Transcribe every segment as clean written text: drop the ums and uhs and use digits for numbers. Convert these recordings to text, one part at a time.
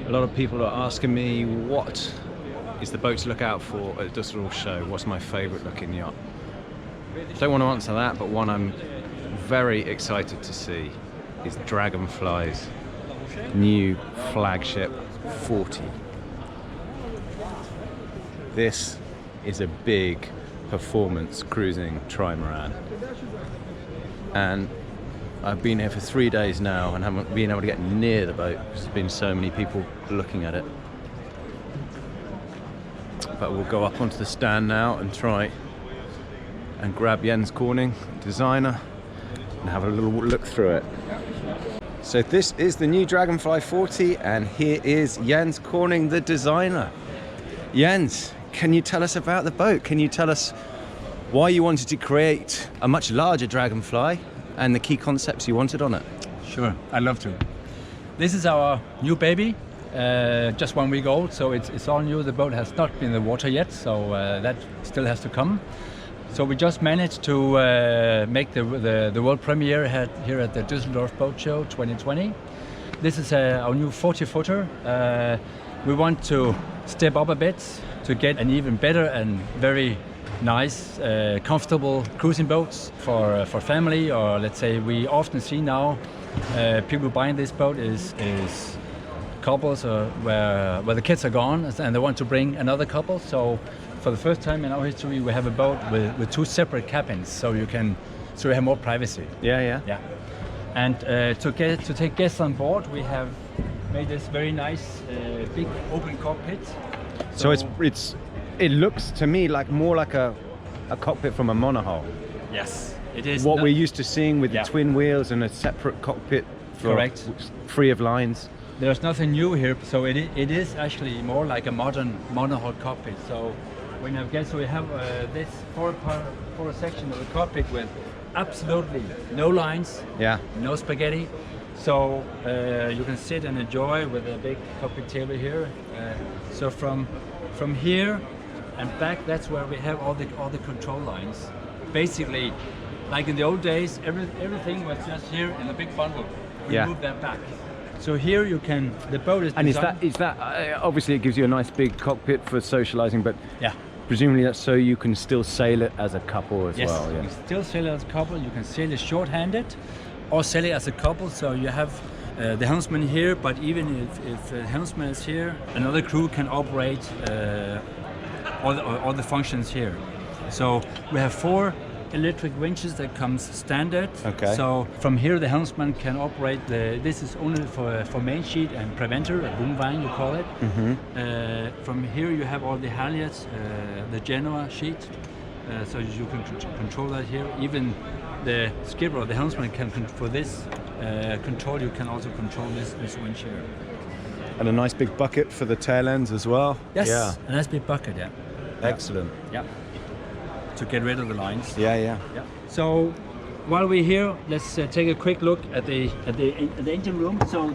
A lot of people are asking me what is the boat to look out for at the Düsseldorf show. What's my favourite looking yacht? Don't want to answer that, but one I'm very excited to see is Dragonfly's new flagship 40. This is a big performance cruising trimaran, and I've been here for 3 days now and haven't been able to get near the boat because there's been so many people looking at it. But we'll go up onto the stand now and try and grab Jens Quorning, designer, and have a little look through it. So this is the new Dragonfly 40, and here is Jens Quorning, the designer. Jens, can you tell us about the boat? Can you tell us why you wanted to create a much larger Dragonfly and the key concepts you wanted on it? Sure, I'd love to. This is our new baby, just 1 week old, so it's all new. The boat has not been in the water yet, so that still has to come. So we just managed to make the world premiere here at the Düsseldorf Boat Show 2020. This is our new 40-footer. We want to step up a bit to get an even better and very nice, comfortable cruising boats for family, or let's say we often see now people buying this boat is couples where the kids are gone and they want to bring another couple. So for the first time in our history, we have a boat with 2 separate cabins, so you have more privacy. Yeah. And to take guests on board, we have made this very nice big open cockpit. So it looks to me like more like a cockpit from a monohull. Yes, it is. What we're used to seeing with the twin wheels and a separate cockpit, correct, free of lines. There's nothing new here, so it is actually more like a modern monohull cockpit. So when you have guests, we have this four section of the cockpit with absolutely no lines, no spaghetti. So you can sit and enjoy with a big cockpit table here. So from here and back, that's where we have all the control lines. Basically, like in the old days, everything was just here in a big bundle. We move that back. So here you can. The boat is. And is that obviously it gives you a nice big cockpit for socializing, but presumably that's so you can still sail it as a couple as well. You can still sail it as a couple. You can sail it short-handed, or sail it as a couple. So you have the helmsman here, but even if the helmsman is here, another crew can operate all the functions here. So we have 4 electric winches that comes standard. Okay. So from here the helmsman can operate this is only for main sheet and preventer, a boomvine you call it. Mm-hmm. From here you have all the halyards, the Genoa sheet, so you can control that here. Even the skipper or the helmsman can for this control, you can also control this winch here. And a nice big bucket for the tail ends as well. Yes, a nice big bucket, Excellent. Yeah. To get rid of the lines. Yeah. So while we're here, let's take a quick look at the engine room. So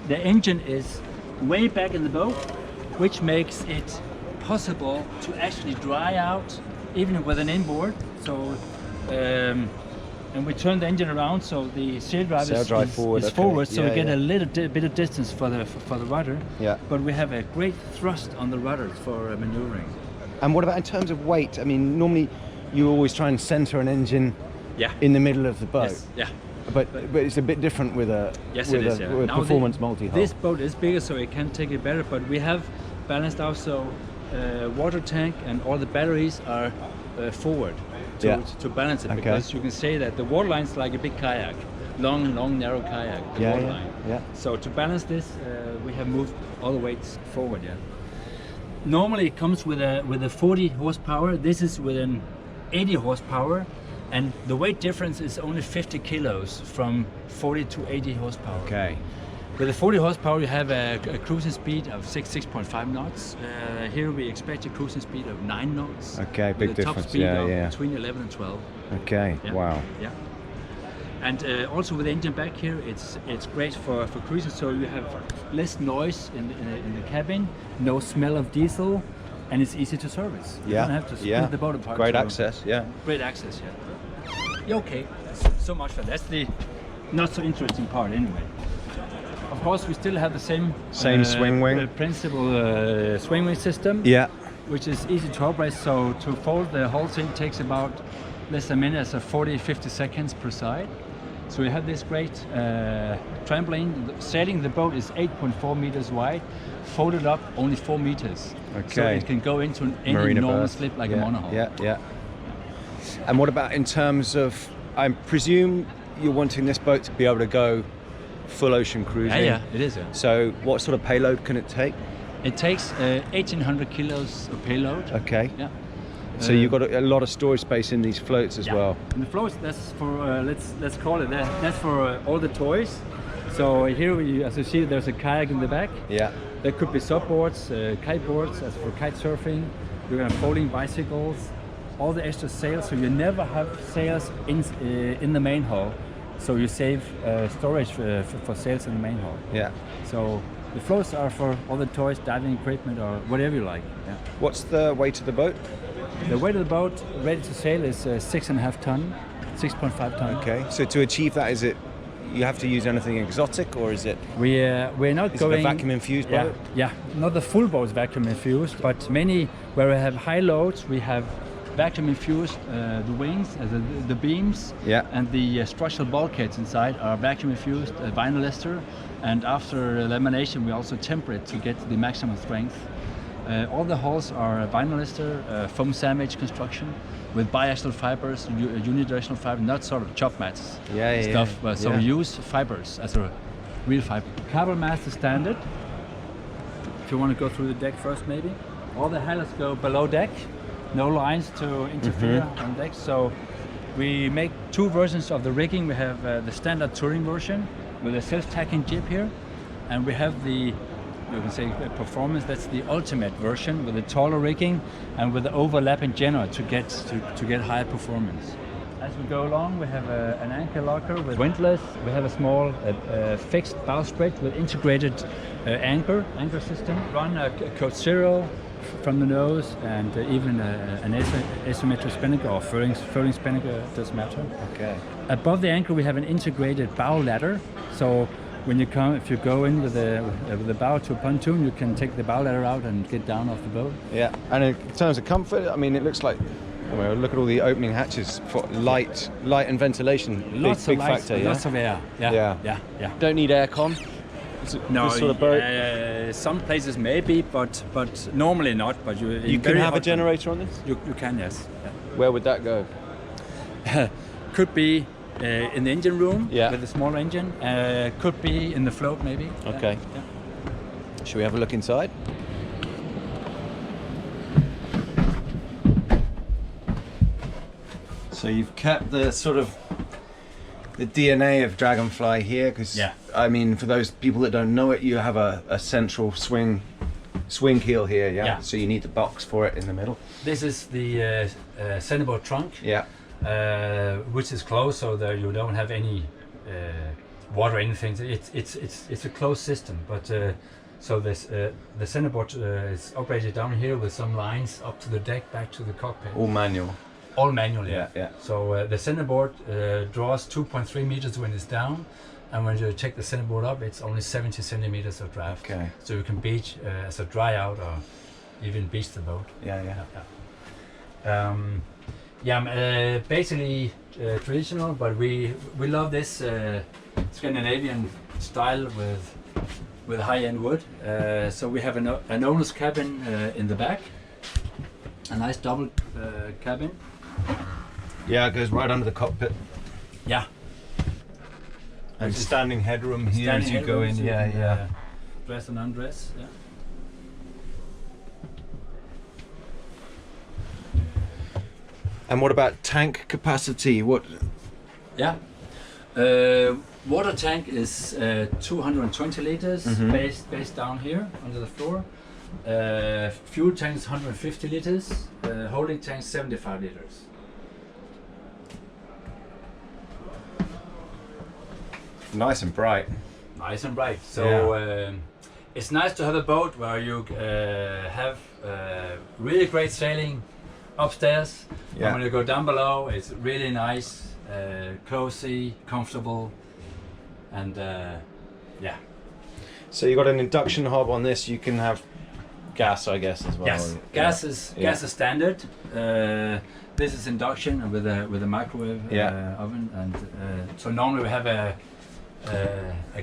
the engine is way back in the boat, which makes it possible to actually dry out even with an inboard. So and we turn the engine around, so the sail drive is forward, so we get a little bit of distance for the rudder. Yeah. But we have a great thrust on the rudder for maneuvering. And what about in terms of weight? I mean, normally you always try and center an engine in the middle of the boat. Yes. Yeah. But it's a bit different with a performance multi-hull. This boat is bigger, so it can take it better. But we have balanced out, so water tank and all the batteries are forward to balance it. Because you can say that the water line is like a big kayak, long, narrow kayak. The water line. Yeah. So to balance this, we have moved all the weights forward. Yeah. Normally it comes with a 40 horsepower. This is with an 80 horsepower, and the weight difference is only 50 kilos from 40 to 80 horsepower. Okay. With the 40 horsepower, you have a cruising speed of 6.5 knots. Here we expect a cruising speed of 9 knots. Okay, big difference. Top speed of between 11 and 12. Okay. Yeah. Wow. Yeah. And also with the engine back here, it's great for cruising. So you have less noise in the cabin, no smell of diesel, and it's easy to service. You don't have to split the boat apart. Great access. Great access. Yeah. Okay. So much for that. That's the not so interesting part anyway. Of course, we still have the same swing wing principal swing wing system. Yeah. Which is easy to operate. So to fold the whole thing takes about less than a minute, so 40-50 seconds per side. So we have this great trampoline. Sailing the boat is 8.4 meters wide, folded up only 4 meters. Okay. So it can go into any normal slip like a monohull. Yeah. And what about in terms of, I presume you're wanting this boat to be able to go full ocean cruising? Yeah, it is. Yeah. So what sort of payload can it take? It takes 1,800 kilos of payload. Okay. Yeah. So you've got a lot of storage space in these floats as well. And the floats, that's for let's call it that. That's for all the toys. So here, as you see, there's a kayak in the back. Yeah. There could be subboards, kiteboards, as for kite surfing. You're gonna folding bicycles, all the extra sails. So you never have sails in the main hull. So you save storage for sails in the main hull. Yeah. So the floats are for all the toys, diving equipment, or whatever you like. Yeah. What's the weight of the boat? The weight of the boat ready to sail is 6.5 ton, 6.5 ton. Okay. So to achieve that, is it you have to use anything exotic, or is it? We're not going. Is it a vacuum infused boat? Yeah. Not the full boat is vacuum infused, but many where we have high loads, we have vacuum infused the wings, the beams, and the structural bulkheads inside are vacuum infused vinyl ester, and after lamination we also temper it to get the maximum strength. All the hulls are vinyl ester, foam sandwich construction with biaxial fibers, unidirectional fiber, not sort of chop mats stuff. But so we use fibers as a real fiber. Cable mast is standard. If you want to go through the deck first, maybe. All the handles go below deck. No lines to interfere on deck. So we make two versions of the rigging. We have the standard touring version with a self-tacking jib here, and we have the, you can say, performance. That's the ultimate version with the taller rigging and with the overlapping genoa to get higher performance. As we go along, we have an anchor locker with windlass. We have a small fixed bowsprit with integrated anchor system. Run a code 0 from the nose, and even an asymmetric spinnaker or furling spinnaker, doesn't matter. Okay. Above the anchor we have an integrated bow ladder, so when you come, if you go in with the bow to a pontoon, you can take the bow ladder out and get down off the boat. Yeah, and in terms of comfort, I mean, it looks like, well, look at all the opening hatches for light and ventilation. Lots big of light, factor, lots of air. Yeah. Don't need aircon. No, this sort of boat. some places maybe, but normally not. But you can have a generator on this. You can, yes. Yeah. Where would that go? Could be in the engine room with a small engine. Could be in the float maybe. Okay. Yeah. Should we have a look inside? So you've kept the sort of the DNA of Dragonfly here, because I mean, for those people that don't know it, you have a central swing keel here, yeah? So you need the box for it in the middle. This is the centerboard trunk, which is closed, so that you don't have any water or anything. It's a closed system, but so this the centerboard is operated down here with some lines up to the deck, back to the cockpit. All manual. All manual, yeah. So the centerboard draws 2.3 meters when it's down, and when you check the centerboard up, it's only 70 centimeters of draft. Okay. So you can beach as a dry out or even beach the boat. Basically traditional, but we love this Scandinavian style with high-end wood. So we have an owner's cabin in the back, a nice double cabin. Yeah, it goes right under the cockpit. Yeah. And standing headroom here as you go in. Dress and undress. Yeah. And what about tank capacity? Yeah. Water tank is 220 liters, based down here under the floor. Fuel tank is 150 liters. Holding tank 75 liters. Nice and bright. Nice and bright. So it's nice to have a boat where you have really great sailing upstairs. And when you go down below, it's really nice, cozy, comfortable, and So you got an induction hob on this. You can have gas, I guess, as well. Yes, gas is standard. This is induction and with a microwave oven, and so normally we have a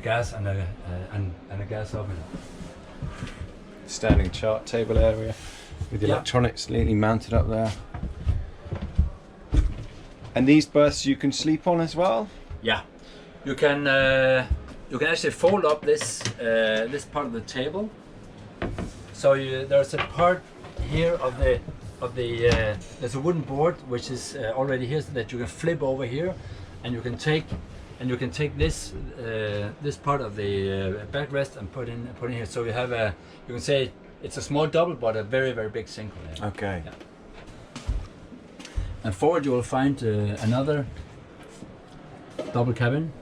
gas and a gas oven. Standing chart table area with the electronics neatly mounted up there. And these berths you can sleep on as well. Yeah, you can actually fold up this part of the table. So there's a part here of the there's a wooden board which is already here, so that you can flip over here, and you can take this this part of the backrest and put in here. So you have you can say it's a small double, but a very big single. Yeah. Okay. Yeah. And forward you will find another double cabin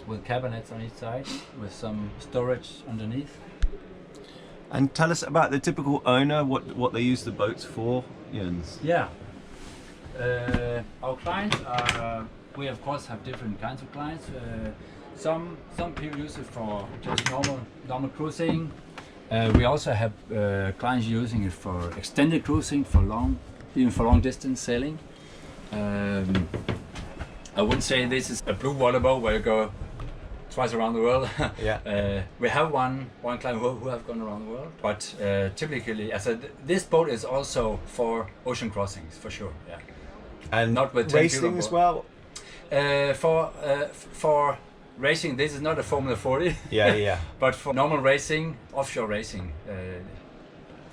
with cabinets on each side with some storage underneath. And tell us about the typical owner, what they use the boats for, Jens. Yeah. Our clients are, we of course have different kinds of clients. Some people use it for just normal cruising. We also have clients using it for extended cruising, even for long distance sailing. I wouldn't say this is a blue water boat where you go twice around the world. Yeah. We have one client who have gone around the world, but typically, this boat is also for ocean crossings for sure. Yeah. And not with 10 racing as well. For racing, this is not a Formula 40. Yeah. But for normal racing, offshore racing,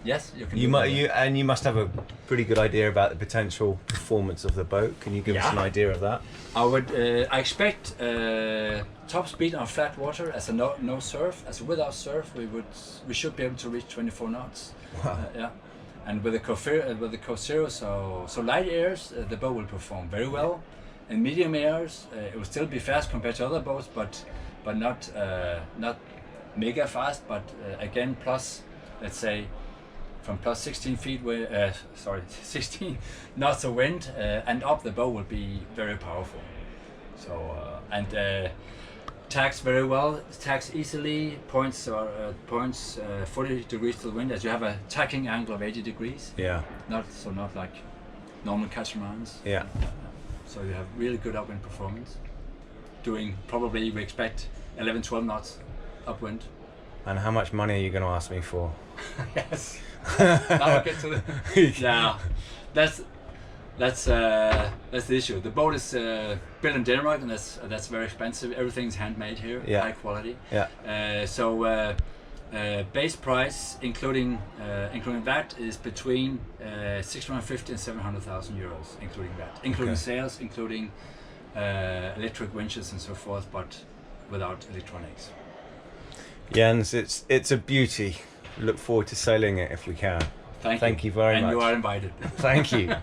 yes, you can. You must have a pretty good idea about the potential performance of the boat. Can you give us an idea of that? I expect top speed on flat water as a no surf. As without surf, we should be able to reach 24 knots. Wow. Yeah. And with the co-zero, so light airs, the boat will perform very well. In medium airs, it will still be fast compared to other boats, but not mega fast. But again, plus, let's say, from plus 16 feet, 16 knots of wind, and up, the boat will be very powerful. So tacks very well, tacks easily, points 40 degrees to the wind, as you have a tacking angle of 80 degrees. Yeah. Not like normal catamarans. Yeah. So you have really good upwind performance. Doing probably, we expect 11-12 knots upwind. And how much money are you going to ask me for? Yes. Now I'll get to the. Yeah. That's the issue. The boat is built in Denmark, and that's very expensive. Everything's handmade here, high quality. Yeah. So base price, including that, is between 650 and 700,000 euros, including that, including sales, including electric winches and so forth, but without electronics. Jens, it's a beauty. Look forward to sailing it if we can. Thank you very much. And you are invited. Thank you.